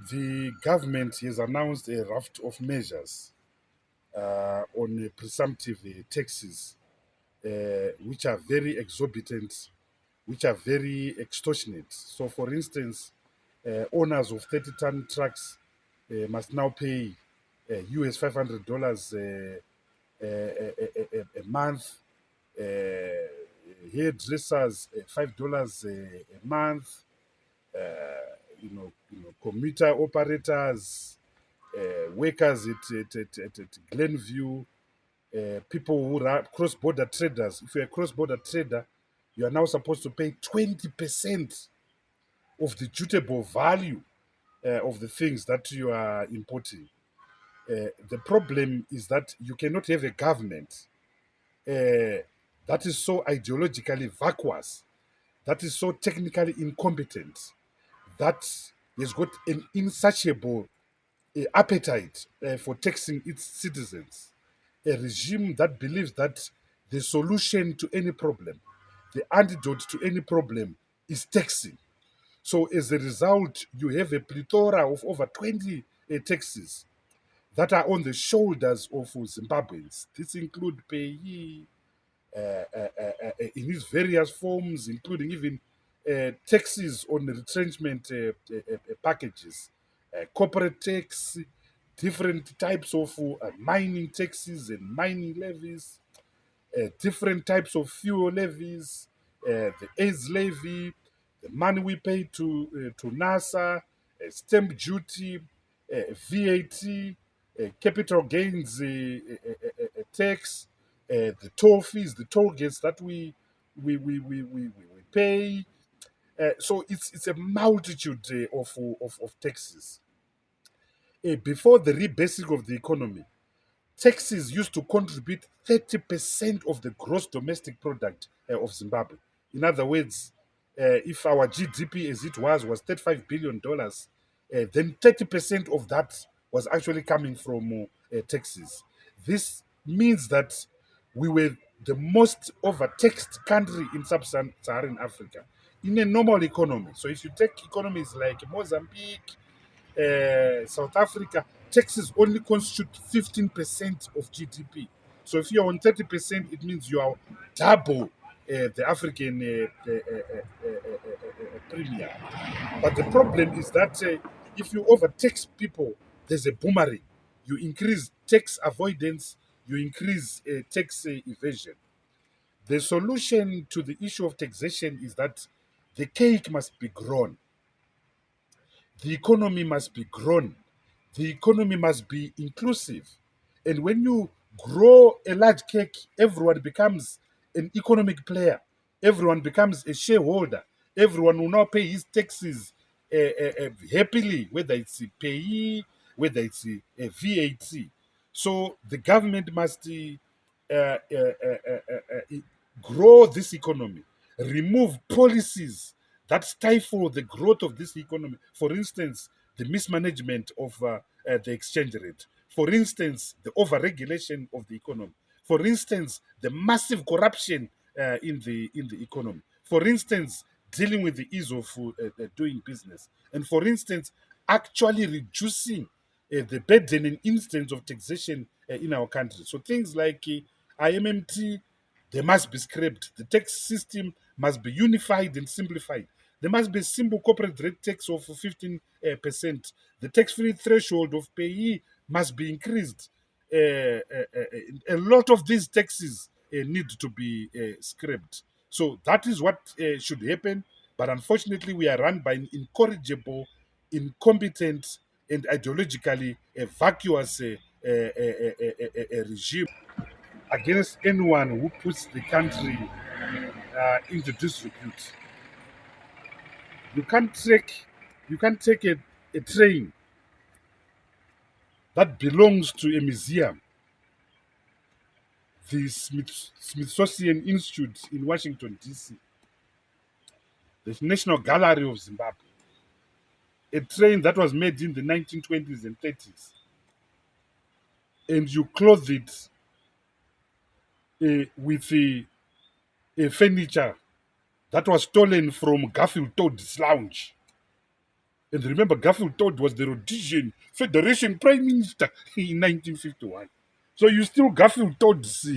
The government has announced a raft of measures on presumptive taxes, which are very exorbitant, which are very extortionate. So, for instance, owners of 30-ton trucks must now pay US $500 a month. Hairdressers $5 a month. Commuter operators, workers at Glenview, people who are cross-border traders. If you're a cross-border trader, you are now supposed to pay 20% of the dutiable value of the things that you are importing. The problem is that you cannot have a government that is so ideologically vacuous, that is so technically incompetent, that has got an insatiable appetite for taxing its citizens. A regime that believes that the solution to any problem, the antidote to any problem, is taxing. So, as a result, you have a plethora of over 20 taxes that are on the shoulders of Zimbabweans. This include payee in its various forms, including even taxes on retrenchment packages, corporate tax, different types of mining taxes and mining levies, different types of fuel levies, the AIDS levy, the money we pay to NASA, stamp duty, VAT, capital gains tax, the toll fees, the toll gates that we pay. So it's a multitude of taxes. Before the rebasing of the economy, taxes used to contribute 30% of the gross domestic product of Zimbabwe. In other words, if our GDP as it was $35 billion, then 30% of that was actually coming from taxes. This means that we were the most overtaxed country in sub-Saharan Africa in a normal economy. So if you take economies like Mozambique, South Africa, taxes only constitute 15% of GDP. So if you're on 30%, it means you are double the African premium. But the problem is that if you overtax people, there's a boomerang. You increase tax avoidance, you increase tax evasion. The solution to the issue of taxation is that the cake must be grown. The economy must be grown. The economy must be inclusive. And when you grow a large cake, everyone becomes an economic player. Everyone becomes a shareholder. Everyone will now pay his taxes happily, whether it's a payee, whether it's a VAT. So the government must grow this economy, remove policies that stifle the growth of this economy. For instance, the mismanagement of the exchange rate. For instance, the overregulation of the economy. For instance, the massive corruption in the economy. For instance, dealing with the ease of doing business. And for instance, actually reducing the burden and instance of taxation in our country. So things like IMMT, they must be scrapped. The tax system must be unified and simplified. There must be a simple corporate rate tax of 15%. The tax-free threshold of payee must be increased. A lot of these taxes need to be scrapped. So that is what should happen. But unfortunately, we are run by an incorrigible, incompetent, and ideologically vacuous regime against anyone who puts the country into disrepute. You can't take you can't take a train that belongs to a museum, the Smithsonian Institute in Washington D.C., the National Gallery of Zimbabwe, a train that was made in the 1920s and 30s, and you clothe it with a furniture that was stolen from Garfield Toad's lounge. And remember, Garfield Todd was the Rhodesian Federation Prime Minister in 1951. So you steal Garfield Todd's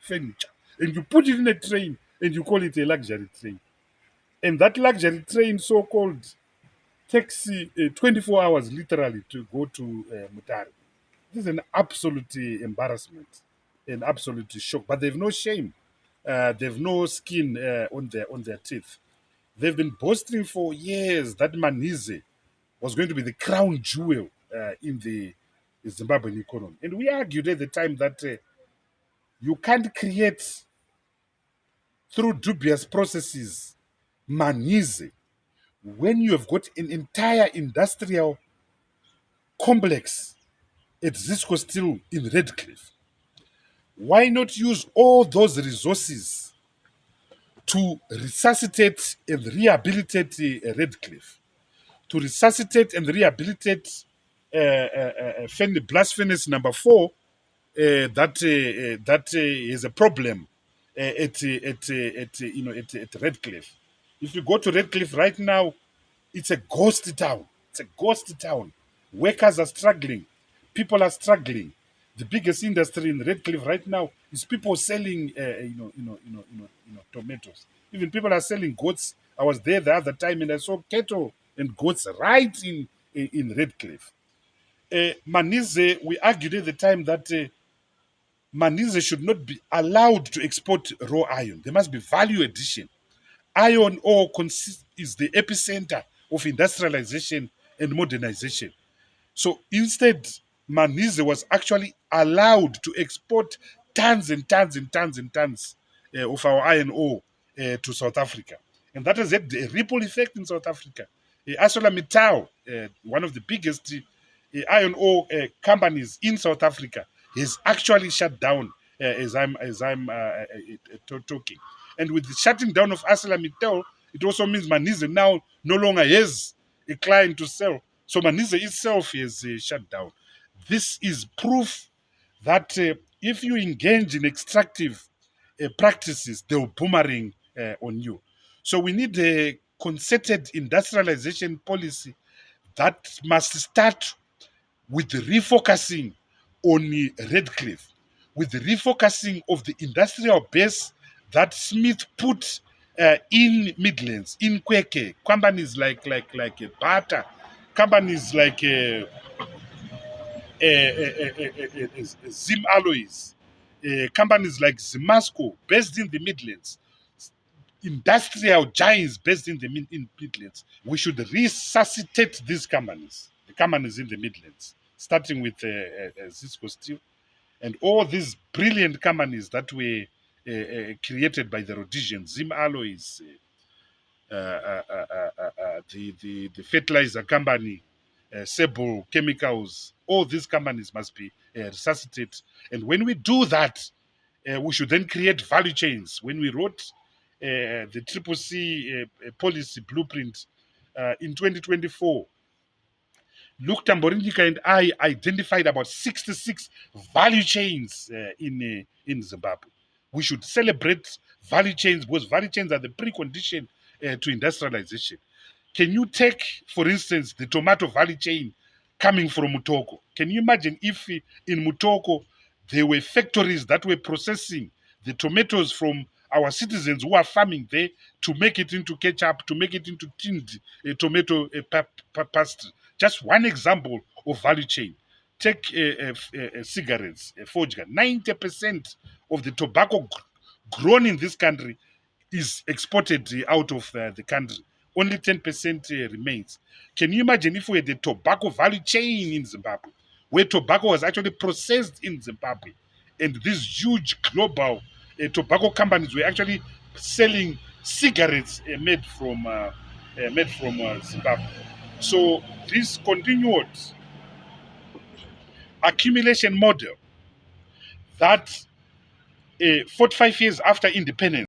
furniture and you put it in a train and you call it a luxury train. And that luxury train, so called, takes 24 hours literally to go to Mutare. This is an absolute embarrassment, an absolute shock. But they've no shame. They've no skin on their teeth. They've been boasting for years that Manize was going to be the crown jewel in the Zimbabwean economy. And we argued at the time that you can't create through dubious processes Manize when you have got an entire industrial complex at Zisco Steel in Redcliffe. Why not use all those resources to resuscitate and rehabilitate Redcliffe? To resuscitate and rehabilitate blast furnace number 4 that is a problem at Redcliffe. If you go to Redcliffe right now, it's a ghost town. It's a ghost town. Workers are struggling. People are struggling. The biggest industry in Redcliffe right now is people selling, tomatoes. Even people are selling goats. I was there the other time and I saw cattle and goats right in Redcliffe. Manize, we argued at the time that Manize should not be allowed to export raw iron. There must be value addition. Iron ore is the epicenter of industrialization and modernization. So instead, Manize was actually allowed to export tons and tons and tons and tons of our iron ore to South Africa. And that has had a ripple effect in South Africa. ArcelorMittal, one of the biggest iron ore companies in South Africa, is actually shut down as I'm talking. And with the shutting down of ArcelorMittal, it also means Manize now no longer has a client to sell. So Manize itself is shut down. This is proof that if you engage in extractive practices, they will boomerang on you. So we need a concerted industrialization policy that must start with the refocusing on Redcliffe, with the refocusing of the industrial base that Smith put in Midlands, in Kweke, companies like Bata, companies like Zim Alloys, companies like Zimasco, based in the Midlands, industrial giants based in the Midlands. We should resuscitate these companies, the companies in the Midlands, starting with Cisco Steel and all these brilliant companies that were created by the Rhodesians, Zim Alloys, the fertilizer company, Sebo Chemicals, all these companies must be resuscitated. And when we do that, we should then create value chains. When we wrote the Triple C policy blueprint in 2024, Luke Tamborinika and I identified about 66 value chains in Zimbabwe. We should celebrate value chains because value chains are the precondition to industrialization. Can you take, for instance, the tomato value chain coming from Mutoko? Can you imagine if in Mutoko there were factories that were processing the tomatoes from our citizens who are farming there to make it into ketchup, to make it into tinned tomato pasta? Just one example of value chain. Take cigarettes, Forger. 90% of the tobacco grown in this country is exported out of the country. Only 10% remains. Can you imagine if we had the tobacco value chain in Zimbabwe, where tobacco was actually processed in Zimbabwe, and these huge global tobacco companies were actually selling cigarettes made from Zimbabwe. So this continued accumulation model that 45 years after independence